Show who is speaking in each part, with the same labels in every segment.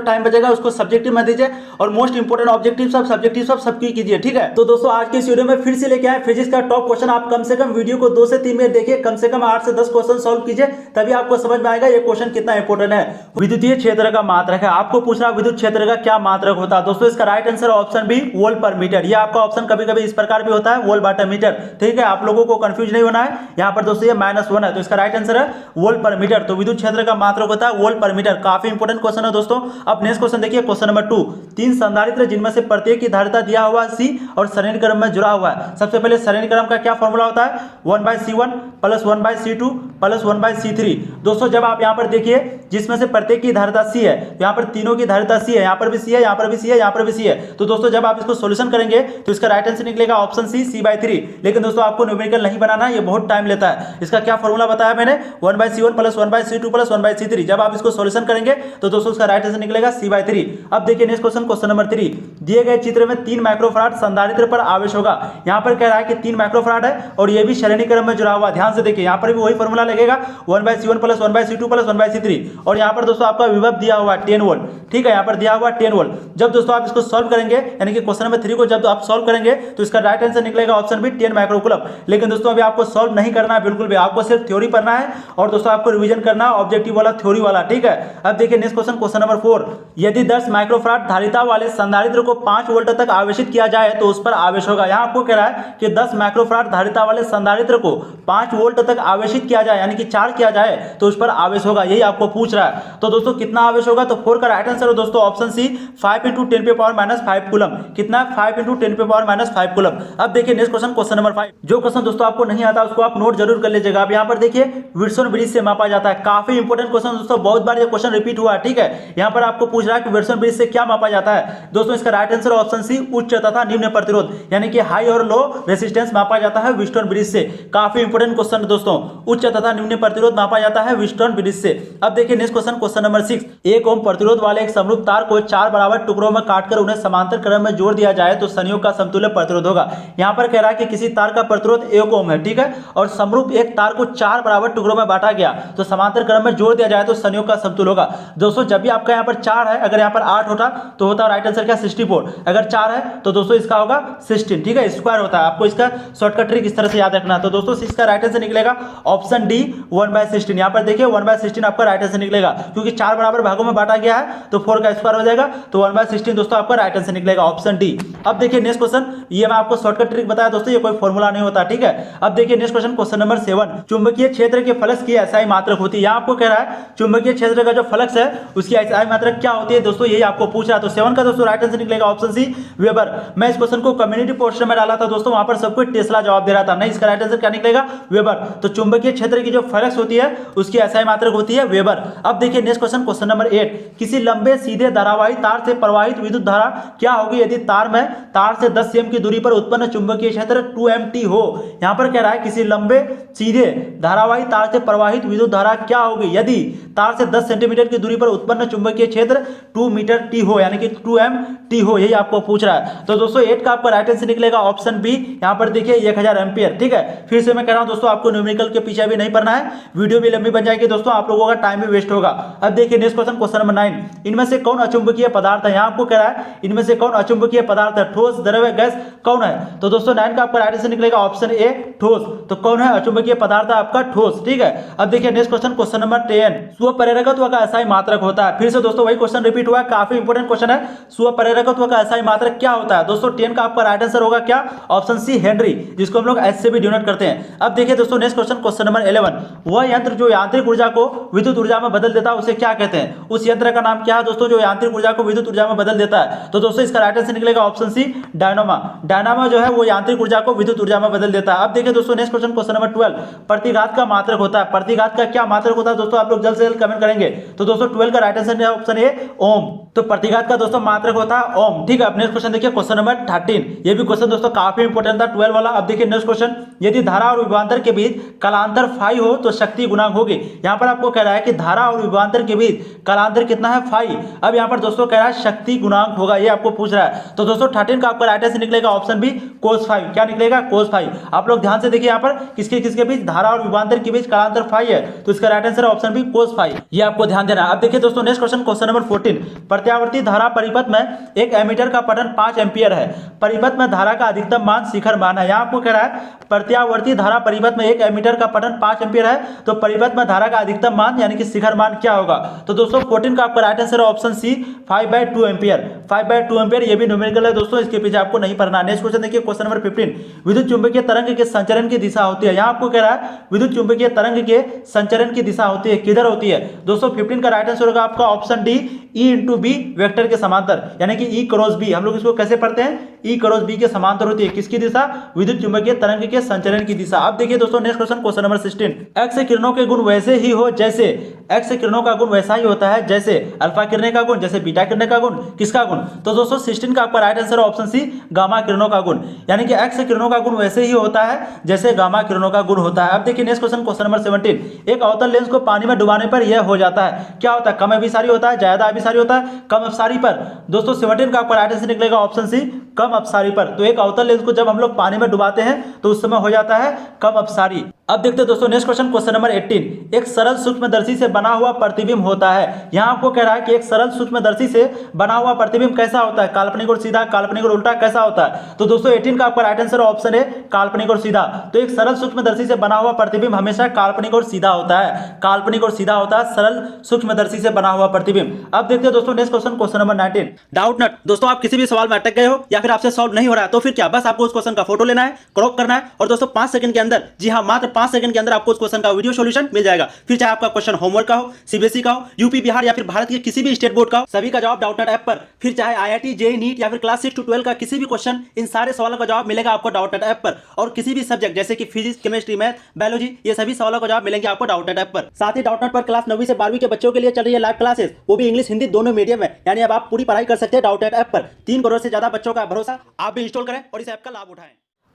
Speaker 1: Time बचेगा उसको subjective में दीजिए और मोस्ट इंपोर्टेंट ऑब्जेक्टिव सब सब्जेक्टिव सब सबकी कीजिए, ठीक है। तो दोस्तों आज के इस वीडियो में फिर से लेके आए फिजिक्स का टॉप क्वेश्चन। आप कम से कम वीडियो को 2 से 3 मिनट देखिए, कम से कम 8 से 10 क्वेश्चन सॉल्व कीजिए, तभी आपको समझ में आएगा ये क्वेश्चन कितना इंपोर्टेंट है। विद्युतीय क्षेत्र का मात्रक है, आपको पूछना विद्युत क्षेत्र का क्या मात्रक होता है। दोस्तों इसका right answer option B volt पर मीटर। ये आपका ऑप्शन कभी कभी इस प्रकार भी होता है वोल्ट बटा मीटर, ठीक है। आप लोगों को कंफ्यूज नहीं होना है। यहाँ पर दोस्तों ये -1 है, तो इसका राइट आंसर है वोल्ट पर मीटर। तो विद्युत क्षेत्र का मात्रक होता है वोल्ट पर मीटर। काफी इंपोर्टेंट क्वेश्चन है दोस्तों। अब नेक्स्ट क्वेश्चन देखिए, क्वेश्चन नंबर 2। 3 संधारित्र जिनमें से प्रत्येक की धारिता दिया हुआ C और सरणीक्रम में जुड़ा हुआ है। सबसे पहले सरणीक्रम का क्या फॉर्मूला होता है, 1/C1 + 1/C2 + 1/C3। दोस्तों जब आप यहाँ पर देखिए जिसमें से प्रत्येक की धारिता C है, यहाँ पर तीनों की धारिता C है, यहाँ पर भी C है, यहाँ पर भी C है, यहाँ पर भी C है। तो दोस्तों जब आप इसको सोल्यूशन करेंगे तो इसका राइट आंसर निकलेगा ऑप्शन C, C/3। लेकिन दोस्तों आपको न्यूमेरिकल नहीं बनाना, ये बहुत टाइम लेता है। इसका क्या फॉर्मूला बताया मैंने, 1/C1 + 1/C2 + 1/C3। जब आप इसको सोल्यूशन करेंगे तो दोस्तों इसका राइट आंसर निकलेगा C/3। अब देखिए नेक्स्ट क्वेश्चन, क्वेश्चन नंबर 3। दिए गए चित्र में 3 माइक्रोफैराड संधारित्र पर आवेश होगा। यहाँ पर कह रहा है कि 3 माइक्रोफैराड है और ये भी श्रेणीक्रम में जुड़ा हुआ। ध्यान से देखिए यहाँ पर भी वही फॉर्मूला लगेगा, 1/C1 + 1/C2 + 1/C3। और यहाँ पर दोस्तों आपका विभव दिया हुआ 10 वोल्ट, ठीक है। यहाँ पर दिया हुआ 10 वोल्ट। जब दोस्तों आप इसको सॉल्व करेंगे, यानी कि क्वेश्चन नंबर 3 को जब आप सॉल्व करेंगे तो इसका राइट आंसर निकलेगा ऑप्शन बी 10 माइक्रोकूलम। लेकिन दोस्तों अभी आपको सॉल्व नहीं करना है बिल्कुल भी, आपको सिर्फ थ्योरी पढ़ना है और दोस्तों आपको रिवीजन करना है ऑब्जेक्टिव वाला थ्योरी वाला, ठीक है। अब देखिए नेक्स्ट क्वेश्चन, क्वेश्चन नंबर 4। यदि 10 माइक्रोफैराड धारिता वाले संधारित्र को 5 वोल्ट तक आवेशित किया जाए तो उस पर आवेश होगा। यहाँ आपको कह रहा है कि 10 माइक्रोफैराड धारिता वाले संधारित्र को 5 वोल्ट तक आवेशित किया जाए, यानी कि चार्ज किया जाए तो उस पर आवेश होगा, यही आपको पूछ रहा है। तो दोस्तों कितना आवेश होगा, तो 4 का राइट आंसर है दोस्तों ऑप्शन सी 5 × 10⁻⁻5 कूलम। कितना, 5 × 10⁻⁻5 कूलम। अब देखिए नेक्स्ट क्वेश्चन, क्वेश्चन नंबर 5। जो क्वेश्चन दोस्तों आपको नहीं आता उसको आप नोट जरूर कर लीजिएगा। अब यहाँ पर देखिए विल्सन ब्रिज से मापा जाता है। काफी इंपोर्टेंट क्वेश्चन दोस्तों, बहुत बार ये क्वेश्चन रिपीट हुआ है, ठीक है। यहाँ पर आपको पूछ रहा है कि विल्सन ब्रिज से क्या मापा जाता है। दोस्तों इसका राइट आंसर ऑप्शन सी उच्च तथा निम्न प्रतिरोध, यानी कि हाई और लो रेजिस्टेंस मापा जाता है विल्सन ब्रिज से। काफी इंपोर्टेंट क्वेश्चन दोस्तों, उच्च तथा निम्न प्रतिरोध मापा जाता है विल्सन ब्रिज से। अब देखिए नेक्स्ट क्वेश्चन, क्वेश्चन नंबर 6। 1 ओम प्रतिरोध वाले एक समरूप तार को 4 बराबर टुकड़ों में काटकर उन्हें समांतर क्रम में जोड़ दिया जाए तो संयोग का समतुल्य प्रतिरोध होगा। यहाँ पर कह रहा है कि किसी तार का प्रतिरोध 1 ओम है, ठीक है, और समरूप एक तार को 4 बराबर टुकड़ों में बांटा गया तो समांतर क्रम में जोड़ दिया जाए तो संयोग का समतुल्य होगा। दोस्तों जब भी आपका यहाँ पर 4 है, अगर यहाँ पर 8 होता तो होता राइट आंसर क्या, 64। अगर 4 है तो दोस्तों इसका होगा 16, ठीक है, स्क्वायर होता है। आपको इसका शॉर्टकट ट्रिक इस तरह से याद रखना है। तो दोस्तों इसका राइट आंसर निकलेगा ऑप्शन डी 1/16। यहाँ पर देखिए 1/16 आपका राइट आंसर निकलेगा, क्योंकि 4 बराबर भागों में बांटा गया है तो 4 का स्क्वायर हो जाएगा, तो 1/16 दोस्तों आपका राइट आंसर निकलेगा ऑप्शन डी। अब देखिए नेक्स्ट क्वेश्चन, ये मैं आपको शॉर्टकट ट्रिक बताया दोस्तों, ये कोई फॉर्मूला नहीं होता, ठीक है। अब देखिए नेक्स्ट क्वेश्चन, क्वेश्चन नंबर 7। चुंबकीय क्षेत्र के फ्लक्स की एसआई मात्रक होती है। यहाँ आपको कह रहा है चुंबकीय क्षेत्र का जो फ्लक्स है उसकी एसआई मात्रक क्या होती है दोस्तों, यही आपको पूछ रहा है। तो 7 का दोस्तों राइट आंसर निकलेगा ऑप्शन सी वेबर। मैं इस क्वेश्चन को कम्युनिटी पोस्टर में डाला था दोस्तों, वहां पर सबको टेस्ला जवाब दे रहा था, नहीं, इसका राइट आंसर क्या निकलेगा, वेबर। तो चुंबकीय क्षेत्र की जो फ्लक्स होती है उसकी एसआई मात्रक होती है वेबर। अब देखिए नेक्स्ट क्वेश्चन, क्वेश्चन नंबर 8। किसी लंबे सीधे धारावाही तार से प्रवाहित विद्युत धारा क्या होगी यदि तार से 10 cm की दूरी पर उत्पन्न चुंबकीय क्षेत्र 2mt हो। यहां पर कह रहा है किसी लंबे सीधे धारावाही तार से प्रवाहित विद्युत धारा क्या होगी यदि तार से 10 सेंटीमीटर की दूरी पर उत्पन्न चुंबकीय क्षेत्र 2 मीटर टी हो, यानी कि 2mt हो, यही आपको पूछ रहा है। तो दोस्तों 8 का आपका राइट आंसर निकलेगा ऑप्शन बी। यहां पर देखिए 1000 एम्पियर, ठीक है। फिर से मैं कह रहा हूं दोस्तों, आपको न्यूमेरिकल के पीछे भी नहीं पढ़ना है, वीडियो भी लंबी बन जाएगी दोस्तों, आप लोगों का टाइम भी वेस्ट होगा। अब देखिए नेक्स्ट क्वेश्चन, क्वेश्चन नंबर 9। इनमें से कौन अचुंबकीय पदार्थ है। यहां आपको कह रहा है इनमें से कौन अचुंबकीय पदार्थ है, ठोस, द्रव्य, गैस, कौन है। तो दोस्तों 9 का आपका राइट आंसर निकलेगा ऑप्शन ए ठोस। तो कौन है अचुंबकीय पदार्थ है आपका, ठोस, ठीक है। अब देखिए नेक्स्ट क्वेश्चन, क्वेश्चन नंबर 10। स्वप्रेरकत्व का एसआई मात्रक होता है। फिर से दोस्तों वही क्वेश्चन रिपीट हुआ है, काफी इंपोर्टेंट क्वेश्चन है। स्वप्रेरकत्व का एसआई मात्रक क्या होता है दोस्तों, 10 का आपका राइट आंसर होगा क्या, ऑप्शन सी हेनरी, जिसको हम लोग एच से भी डिनोट करते हैं। अब देखिए दोस्तों नेक्स्ट क्वेश्चन, क्वेश्चन नंबर 11। वह यंत्र जो यांत्रिक ऊर्जा को विद्युत ऊर्जा में बदल देता है उसे क्या कहते हैं। उस यंत्र का नाम क्या है दोस्तों जो यांत्रिक ऊर्जा को विद्युत ऊर्जा में बदल देता है। तो दोस्तों इसका राइट आंसर निकलेगा ऑप्शन सी डायनामा। डायनामा जो है वो यांत्रिक ऊर्जा को विद्युत ऊर्जा में बदल देता है। अब देखिए दोस्तों नेक्स्ट क्वेश्चन, क्वेश्चन नंबर 12। प्रतिघात का मात्रक होता है। प्रतिघात का क्या मात्रक होता है दोस्तों, आप लोग जल्द से जल्द कमेंट करेंगे। तो दोस्तों 12 का राइट आंसर है ऑप्शन ए ओम। तो प्रतिघात का दोस्तों मात्रक होता है ओम, ठीक है। अब नेक्स्ट क्वेश्चन देखिए, क्वेश्चन नंबर 13। ये भी क्वेश्चन दोस्तों काफी इंपोर्टेंट था 12 वाला। अब देखिए नेक्स्ट क्वेश्चन, यदि धारा और विभवांतर के बीच कालांतर φ फाई हो तो शक्ति गुणांक होगी। यहाँ पर आपको कह रहा है कि धारा और विभवांतर के बीच कालांतर कितना है, फाई। अब यहाँ पर दोस्तों कह रहा है शक्ति गुणांक होगा, ये आपको पूछ रहा है। तो दोस्तों 13 का आपका राइट आंसर निकलेगा ऑप्शन बी कोस फाई। क्या निकलेगा, कोस फाई। आप लोग ध्यान से देखिए यहाँ पर किसके किसके बीच, धारा और विभवांतर के बीच कालांतर फाई है, तो इसका right answer option B cos phi. ये आपको ध्यान देना। अब देखिए दोस्तों नेक्स्ट क्वेश्चन, क्वेश्चन नंबर 14। प्रत्यावर्ती धारा परिपथ में एक एमीटर का पठन 5 एम्पियर है, परिपथ में धारा का अधिकतम मान शिखर मान है। यहाँ आपको कह रहा है प्रत्यावर्ती धारा परिपथ में एक एमीटर का पठन 5 एम्पियर है, तो परिपथ में धारा का अधिकतम मान यानी कि शिखर मान क्या होगा। तो दोस्तों 14 का आपका right answer option C 5/2 ampere. 5/2 ampere ये भी न्यूमेरिकल है दोस्तों, इसके पीछे आपको नहीं पढ़ना। नेक्स्ट क्वेश्चन देखिए क्वेश्चन नंबर 15। विद्युत चुंबकीय तरंग के संचरण की दिशा होती है। यहाँ आपको कह रहा है विद्युत चुंबकीय तरंग के संचरण की दिशा होती है, किधर होती है दोस्तों। 15 का राइट आंसर होगा आपका option D E into B vector के समांतर, यानी कि ई क्रॉस बी। हम लोग इसको कैसे पढ़ते हैं, ई क्रॉस बी के समांतर होती है किसकी दिशा, विद्युत चुंबकीय तरंग के संचरण की दिशा। अब देखिए दोस्तों next question, question number 16। X किरणों के गुण वैसे ही हो जैसे, एक्स किरणों का गुण वैसा ही होता है जैसे अल्फा किरणें का गुण, जैसे बीटा किरणें का गुण, किसका गुण। तो दोस्तों 16 का आपका right answer option C gamma किरणों का गुण, यानी कि एक्स किरणों का गुण वैसे ही होता है जैसे गामा किरणों का गुण होता है। अब देखिए नेक्स्ट क्वेश्चन, क्वेश्चन नंबर 17। एक अवतल लेंस को पानी में डुबाने पर यह हो जाता है, क्या होता है, कम अभिसारी होता है, ज्यादा अभिसारी होता है, कम अपसारी पर। दोस्तों 17 का आपका राइट आंसर निकलेगा ऑप्शन सी कम अपसारी पर। तो एक अवतल लेंस को जब हम लोग पानी में डुबाते हैं तो उस समय हो जाता है कम अपसारी। अब देखते हैं दोस्तों नेक्स्ट क्वेश्चन, क्वेश्चन नंबर 18। एक सरल सूक्ष्मदर्शी से बना हुआ प्रतिबिंब होता है। यहाँ आपको कह रहा है कि एक सरल सूक्ष्मदर्शी से बना हुआ प्रतिबिंब कैसा होता है, काल्पनिक और सीधा, काल्पनिक और उल्टा, कैसा होता है। तो दोस्तों 18 का आपका राइट आंसर ऑप्शन है काल्पनिक और सीधा। तो एक सरल सूक्ष्मदर्शी से बना हुआ प्रतिबिंब हमेशा काल्पनिक और सीधा होता है, काल्पनिक और सीधा होता है सरल सूक्ष्मदर्शी से बना हुआ प्रतिबिंब। अब देखते हैं दोस्तों next question, question number 19। Doubtnut. दोस्तों आप किसी भी सवाल में अटक गए हो या फिर आपसे सॉल्व नहीं हो रहा है, तो फिर क्या, बस आपको उस क्वेश्चन का फोटो लेना है, क्रॉप करना है, और दोस्तों 5 सेकंड के अंदर, जी हाँ मात्र 5 सेकंड के अंदर आपको उस क्वेश्चन का वीडियो सॉल्यूशन मिल जाएगा। फिर चाहे आपका क्वेश्चन होमवर्क का हो, सीबीएसई का हो, यूपी बिहार या फिर भारत के किसी भी स्टेट बोर्ड का हो, सभी का जवाब डाउटनेट ऐप पर। फिर चाहे आईआईटी जेईई नीट या फिर क्लास 6 to 12 का किसी भी क्वेश्चन, इन सारे सवालों का जवाब मिलेगा आपको डाउटनेट ऐप पर। और किसी भी सब्जेक्ट जैसे कि फिजिक्स, केमिस्ट्री, मैथ, बायोलॉजी, ये सभी सवालों का जवाब मिलेंगे आपको डाउटनेट ऐप पर। साथ ही डाउटनेट पर क्लास 9वीं से 12वीं के बच्चों के लिए चल रही है लाइव क्लासेस, वो भी इंग्लिश हिंदी दोनों मीडियम में, यानी अब आप पूरी पढ़ाई कर सकते हैं डाउटनेट ऐप पर। 3 करोड़ से ज्यादा बच्चों का भरोसा, आप भी इंस्टॉल करें और इस ऐप का लाभ उठाएं।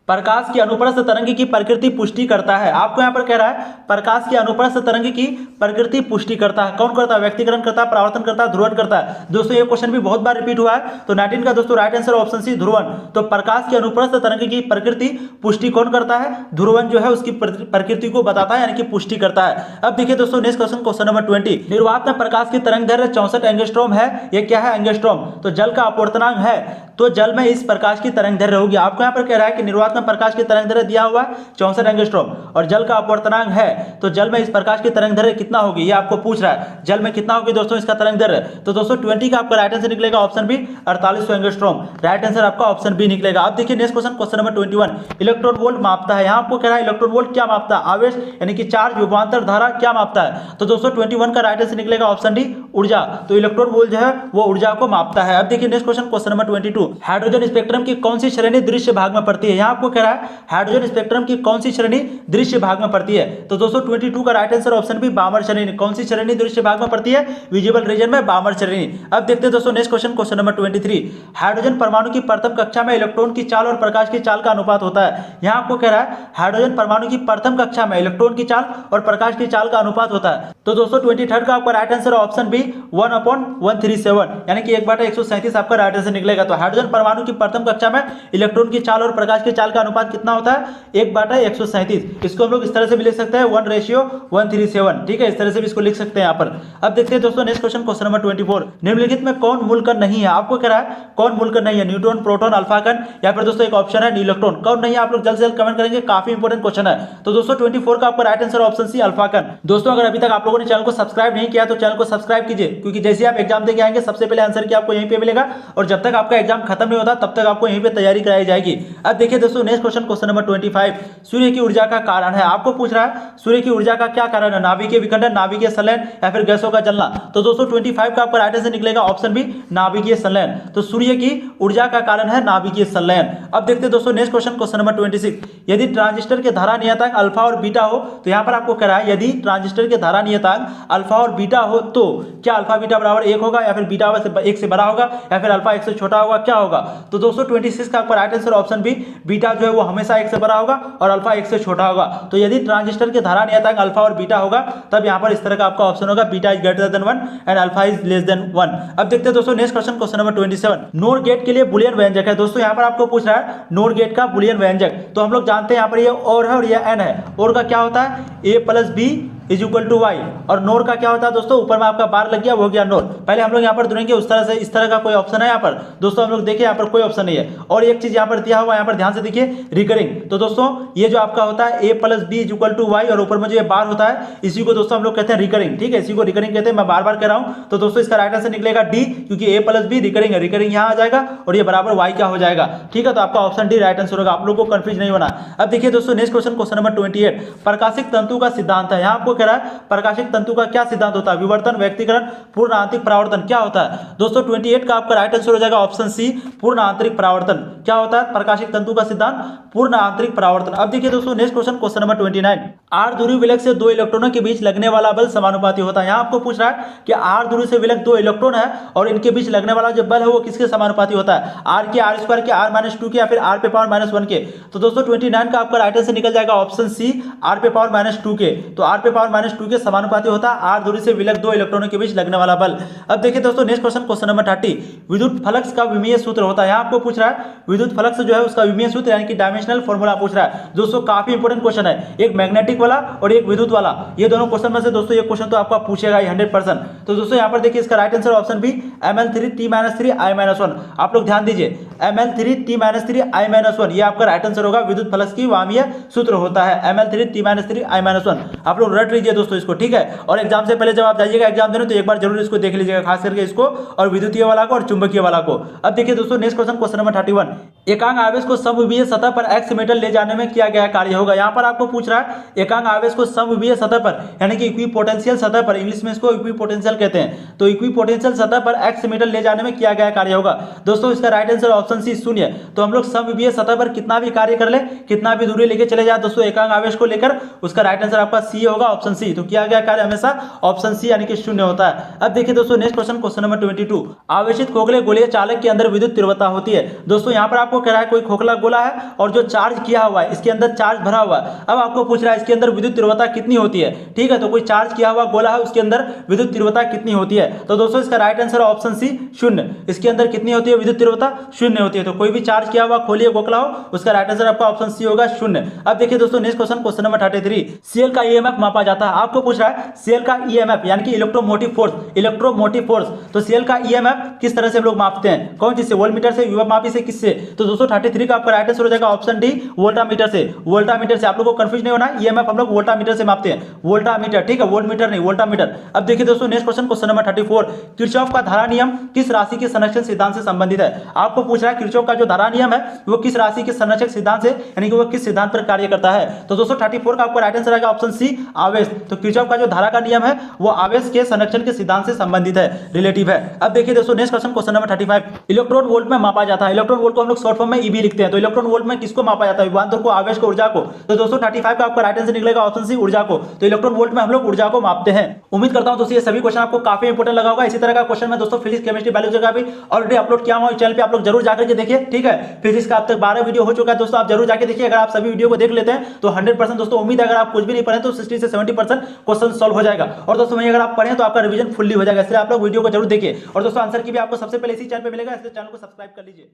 Speaker 1: प्रकाश की अनुप्रस्थ तरंग की प्रकृति पुष्टि करता है। आपको यहाँ पर कह रहा है प्रकाश की अनुप्रस्थ तरंग की प्रकृति पुष्टि करता है। कौन करता है, व्यक्तिकरण करता है, परावर्तन करता है, ध्रुवण करता है। दोस्तों ये क्वेश्चन भी बहुत बार रिपीट हुआ है। तो 19 का दोस्तों राइट आंसर ऑप्शन सी ध्रुवण। तो प्रकाश की अनुप्रस्थ तरंग की प्रकृति पुष्टि कौन करता है, ध्रुवण जो है उसकी प्रकृति को बताता है, यानी कि पुष्टि करता है। अब देखिए दोस्तों नेक्स्ट क्वेश्चन, क्वेश्चन नंबर 20। निर्वात में प्रकाश की तरंग दैर्घ्य 64 एंगस्ट्रॉम है, ये क्या है, एंगस्ट्रॉम। तो जल का अपवर्तनांक है, तो जल में इस प्रकाश की तरंग दैर्घ्य होगी। आपको यहाँ पर कह रहा है कि निर्वात में प्रकाश की तरंग दिया हुआ 64 एंगस्ट्रॉम और जल का अपवर्तनांक है, तो जल में इस प्रकाश की तरंग दैर्घ्य कितना होगी, ये आपको पूछ रहा है, जल में कितना होगी दोस्तों इसका तरंग दैर्घ्य। तो दोस्तों 20 का आपका राइट आंसर निकलेगा option B 4800 angstrom. Right answer आपका ऑप्शन बी निकलेगा। अब देखिए next question, question number 21। Electron volt मापता है। यहाँ आपको कह रहा है इलेक्ट्रॉन वोल्ट क्या मापता है, आवेश यानी कि चार्ज, विभवांतर, धारा क्या मापता है। तो दोस्तों 21 का राइट आंसर निकलेगा ऑप्शन डी ऊर्जा। तो इलेक्ट्रॉन वोल्ट जो है वो ऊर्जा को मापता है। अब देखिए next question, question number 22। Hydrogen spectrum की कौन सी श्रेणी दृश्य भाग में पड़ती है। यहाँ आपको कह रहा है हाइड्रोजन स्पेक्ट्रम की कौन सी श्रेणी दृश्य भाग में पड़ती है। तो दोस्तों 22 का राइट आंसर ऑप्शन बी बामर श्रेणी। कौन सी श्रेणी दृश्य भाग में पड़ती है, विजिबल रीजन में बामर श्रेणी। अब देखते हैं दोस्तों next question, question number 23। Hydrogen परमाणु की प्रथम कक्षा में इलेक्ट्रॉन की चाल और प्रकाश की चाल का अनुपात होता है। यहाँ आपको कह रहा है हाइड्रोजन परमाणु की प्रथम कक्षा में इलेक्ट्रॉन की चाल और प्रकाश की चाल का अनुपात होता है। तो दोस्तों 23 का आपका राइट आंसर ऑप्शन बी 1/137, यानी कि 1/137 आपका राइट आंसर निकलेगा। तो हाइड्रोजन परमाणु की प्रथम कक्षा में इलेक्ट्रॉन की चाल और प्रकाश की चाल का अनुपात कितना होता है, 1/137। इसको हम लोग इस तरह से भी लिख सकते हैं 1:137। ठीक है, इस तरह से भी इसको लिख सकते हैं यहाँ पर। अब देखते हैं दोस्तों नेक्स्ट क्वेश्चन, क्वेश्चन नंबर 24। निम्नलिखित में कौन मूलकण नहीं है। आपको कह रहा है कौन मूलकण नहीं है, न्यूट्रॉन, प्रोटॉन, अल्फा कण, या फिर दोस्तों एक ऑप्शन है इलेक्ट्रॉन। कौन नहीं है आप लोग जल्द से जल्द कमेंट करेंगे, काफी इंपॉर्टेंट क्वेश्चन है। तो दोस्तों 24 का आपका right answer option C alpha कण। दोस्तों अगर अभी तक आप लोगों ने चैनल को सब्सक्राइब नहीं किया तो चैनल को सब्सक्राइब कीजिए, क्योंकि जैसे आप एग्जाम देके आएंगे सबसे पहले आंसर की आपको यहीं पे मिलेगा, और जब तक आपका एग्जाम खत्म नहीं होता तब तक आपको यहीं पे तैयारी कराई जाएगी। अब देखिए दोस्तों नेक्स्ट क्वेश्चन, क्वेश्चन नंबर 25। सूर्य की ऊर्जा का कारण है। आपको पूछ रहा है सूर्य की ऊर्जा का क्या कारण है, नाभिकीय विखंडन, नाभिकीय संलयन, या फिर गैसों का जलना। तो दोस्तों 25 का आपका राइट आंसर निकलेगा ऑप्शन बी नाभिकीय संलयन। तो सूर्य की ऊर्जा का कारण है नाभिकीय संलयन। अब देखते हैं दोस्तों नेक्स्ट क्वेश्चन, क्वेश्चन नंबर 26। यदि ट्रांजिस्टर के धारा नियतांक अल्फा और बीटा हो, तो यहाँ पर आपको कह रहा है यदि ट्रांजिस्टर के धारा नियतांक अल्फा और बीटा हो तो क्या अल्फा बीटा बराबर 1 होगा, या फिर बीटा 1 से बड़ा होगा, या फिर अल्फा 1 से छोटा होगा, क्या होगा। तो दोस्तों 26 का आपका right answer option B beta जो है वो हमेशा 1 से बड़ा होगा और अल्फा 1 से छोटा होगा। तो यदि ट्रांजिस्टर के धारा नियतांक अल्फा और बीटा होगा तब यहाँ पर इस तरह का आपका ऑप्शन होगा, beta is greater than 1 and alpha is less than 1। अब देखते हैं दोस्तों next question, question number 27। Nor gate के लिए बुलियन व्यंजक है। दोस्तों यहाँ पर आपको पूछ रहा है नोर गेट का बुलियन व्यंजक। तो हम लोग जानते हैं यहाँ पर ये और है और ये एन है। और का क्या होता है, A plus B is equal to Y. और नोर का क्या होता है दोस्तों, ऊपर में आपका बार लग गया, वो हो गया नोर। पहले हम लोग यहाँ पर ढूंढेंगे उस तरह से, इस तरह का कोई ऑप्शन है यहाँ पर दोस्तों, हम लोग देखिए यहाँ पर कोई ऑप्शन नहीं है। और एक चीज यहाँ पर दिया हुआ, यहाँ पर ध्यान से देखिए, रिकरिंग। तो दोस्तों ये जो आपका होता है A plus B is equal to Y और ऊपर में जो ये बार होता है इसी को दोस्तों हम लोग कहते हैं रिकरिंग। ठीक है, इसी को रिकरिंग कहते हैं, मैं बार बार कह रहा हूँ। तो दोस्तों इसका राइट आंसर निकलेगा डी, क्योंकि ए प्लस बी रिकरिंग है, रिकरिंग यहाँ आ जाएगा और ये बराबर वाई का हो जाएगा। ठीक है, तो आपका ऑप्शन डी राइट आंसर होगा, आप लोग को कंफ्यूज नहीं होना। अब देखिए दोस्तों नेक्स्ट क्वेश्चन, क्वेश्चन नंबर 28। प्रकाशिक तंतु का सिद्धांत है। यहाँ आपको कह रहा है प्रकाशिक तंतु का क्या सिद्धांत होता है, विवर्तन, व्यक्तीकरण, पूर्ण आंतरिक परावर्तन क्या होता है दोस्तों। 28 का आपका राइट आंसर हो जाएगा ऑप्शन सी, पूर्ण आंतरिक परावर्तन। क्या होता है प्रकाशिक तंतु का सिद्धांत, पूर्ण आंतरिक परावर्तन। अब देखिए दोस्तों नेक्स्ट क्वेश्चन, क्वेश्चन नंबर 29। आर ध्रुवीय विलक से दो इलेक्ट्रॉनों के बीच लगने वाला बल समानुपाती होता है। यहाँ आपको पूछ रहा है कि आर ध्रुवीय से विलक दो इलेक्ट्रॉन है और इनके बीच लगने वाला जो बल है वो किसके समानुपाती होता है, आर के आर स्क्वायर के आर माइनस 2 के या फिर आर पे पावर माइनस 1 के। तो दोस्तों 29 का आपका राइट आंसर निकल जाएगा ऑप्शन सी, आर पे पावर माइनस 2 के। तो आर पे पावर माइनस 2 के समानुपाती होता है आर दूरी से विलक दो इलेक्ट्रॉनों के बीच लगने वाला बल। अब देखिए दोस्तों नेक्स्ट क्वेश्चन, क्वेश्चन नंबर 30। विद्युत फ्लक्स का विमीय सूत्र होता है। यहाँ आपको पूछ रहा है विद्युत फ्लक्स जो है उसका विमीय सूत्र यानी कि डायमेंशनल फॉर्मूला पूछ रहा है। दोस्तों काफी इंपोर्टेंट क्वेश्चन है, एक मैग्नेटिक वाला और एक विद्युत वाला। ये दोनों क्वेश्चन में से दोस्तों ये क्वेश्चन तो आपका पूछेगा ही 100%। तो दोस्तों यहाँ पर देखिए इसका right answer option B, ml3t-3i-1। आप लोग ध्यान दीजिए, ml3t-3i-1 ये आपका राइट आंसर होगा, विद्युत फ्लक्स की वामीय सूत्र होता है ml3t-3i-1। आप लोग रट लीजिए दोस्तों इसको, ठीक है। और एग्जाम से पहले जब आप जाइएगा एग्जाम देने तो एक बार जरूर इसको देख लीजिएगा, खास करके इसको और विद्युतीय वाला को और चुंबकीय वाला को। अब देखिए दोस्तों नेक्स्ट क्वेश्चन, क्वेश्चन नंबर 31। एकांक आवेश को समविमीय सतह पर x मीटर ले जाने में किया गया कार्य होगा। यहाँ पर आपको पूछ रहा है एकांक आवेश को समविमीय सतह पर यानी कि इक्विपोटेंशियल सतह पर, इंग्लिश में इसको इक्विपोटेंशियल कहते हैं। तो इक्विपोटेंशियल सतह पर x मीटर ले जाने में किया गया कार्य होगा। दोस्तों इसका राइट आंसर ऑप्शन सी, शून्य। तो हम लोग समविमीय सतह पर कितना भी कार्य कर ले, कितना भी दूरी लेके चले जाए दोस्तों एकांक आवेश को लेकर, उसका राइट आंसर आपका सी होगा, ऑप्शन सी। तो किया गया कार्य हमेशा ऑप्शन सी यानी कि शून्य होता है। अब देखिए दोस्तों नेक्स्ट क्वेश्चन, क्वेश्चन नंबर 22। आवेशित खोखले गोलीय चालक के अंदर विद्युत तीव्रता होती है। दोस्तों यहाँ पर आपको कह रहा है कोई खोखला गोला है और जो चार्ज किया हुआ है इसके अंदर चार्ज भरा हुआ है। अब आपको पूछ रहा है इसके अंदर विद्युत तीव्रता कितनी होती है। ठीक है, तो कोई चार्ज किया हुआ गोला है उसके अंदर विद्युत तीव्रता कितनी होती है। तो दोस्तों इसका राइट आंसर ऑप्शन सी, शून्य। इसके अंदर कितनी होती है विद्युत तीव्रता, शून्य होती है। तो कोई भी चार्ज किया हुआ खोलिए गोखला हो उसका राइट आंसर आपका ऑप्शन सी होगा, शून्य। अब देखिए दोस्तों next question, question number 33। Cell का ईएमएफ मापा जाता है। आपको पूछ रहा है सेल का ईएमएफ यानी कि इलेक्ट्रोमोटिव फोर्स, इलेक्ट्रोमोटिव फोर्स। तो सेल का ईएमएफ किस तरह से हम लोग मापते हैं, कौन चीज से, वोल्टमीटर से, विभव मापी से, किससे। तो दोस्तों 33 का आपका राइट आंसर हो जाएगा ऑप्शन डी, वोल्टामीटर से। वोल्टामीटर से, आप लोगों को कंफ्यूज नहीं होना, ईएमएफ हम लोग वोल्टामीटर से मापते हैं, वोल्टामीटर। ठीक है, वोल्टमीटर नहीं, वोल्टामीटर। अब देखिए दोस्तों next question, question number 34। Kirchhoff का धारा नियम किस राशि के संरक्षण सिद्धांत से संबंधित है। आपको पूछ रहा है किरचॉफ का जो धारा नियम है वो किस राशि के संरक्षक सिद्धांत से यानी कि वो किस सिद्धांत पर कार्य करता है। तो दोस्तों 34 का आपका राइट आंसर आएगा ऑप्शन सी, आवेश। तो किरचॉफ का जो धारा का नियम है वो आवेश के संरक्षण के सिद्धांत से संबंधित है, रिलेटिव है। अब देखिए दोस्तों next question, question number 35। Electron volt में मापा जाता है। इलेक्ट्रॉन वोल्ट को हम लोग शॉर्ट फॉर्म में ईबी लिखते हैं। तो इलेक्ट्रॉन वोल्ट में किसको मापा जाता है, विभवांतर को, आवेश को, ऊर्जा को। तो दोस्तों 35 का आपका राइट आंसर निकलेगा ऑप्शन सी, ऊर्जा को। तो इलेक्ट्रॉन वोल्ट में हम लोग ऊर्जा को मापते हैं। उम्मीद करता हूं दोस्तों ये सभी क्वेश्चन आपको काफी इंपोर्टेंट लगा होगा। इसी तरह का क्वेश्चन मैं दोस्तों फिजिक्स, केमिस्ट्री, बायोलॉजी का भी ऑलरेडी अपलोड किया हुआ है चैनल पे, आप लोग जरूर जाकर के देखिए। ठीक है, फिजिक्स का अब तक 12 वीडियो हो चुका है दोस्तों, आप जरूर जाके देखिए। अगर आप सभी वीडियो को देख लेते हैं तो 100% दोस्तों उम्मीद है अगर आप कुछ भी नहीं पढ़े तो 60 से 70% क्वेश्चन सॉल्व हो जाएगा। और दोस्तों वहीं अगर आप पढ़ें तो आपका रिवीजन फुल्ली हो जाएगा, इसलिए आप लोग वीडियो को जरूर देखिए। और दोस्तों आंसर की भी आपको सबसे पहले इसी चैनल पे मिलेगा, इसलिए चैनल को सब्सक्राइब कर लीजिए।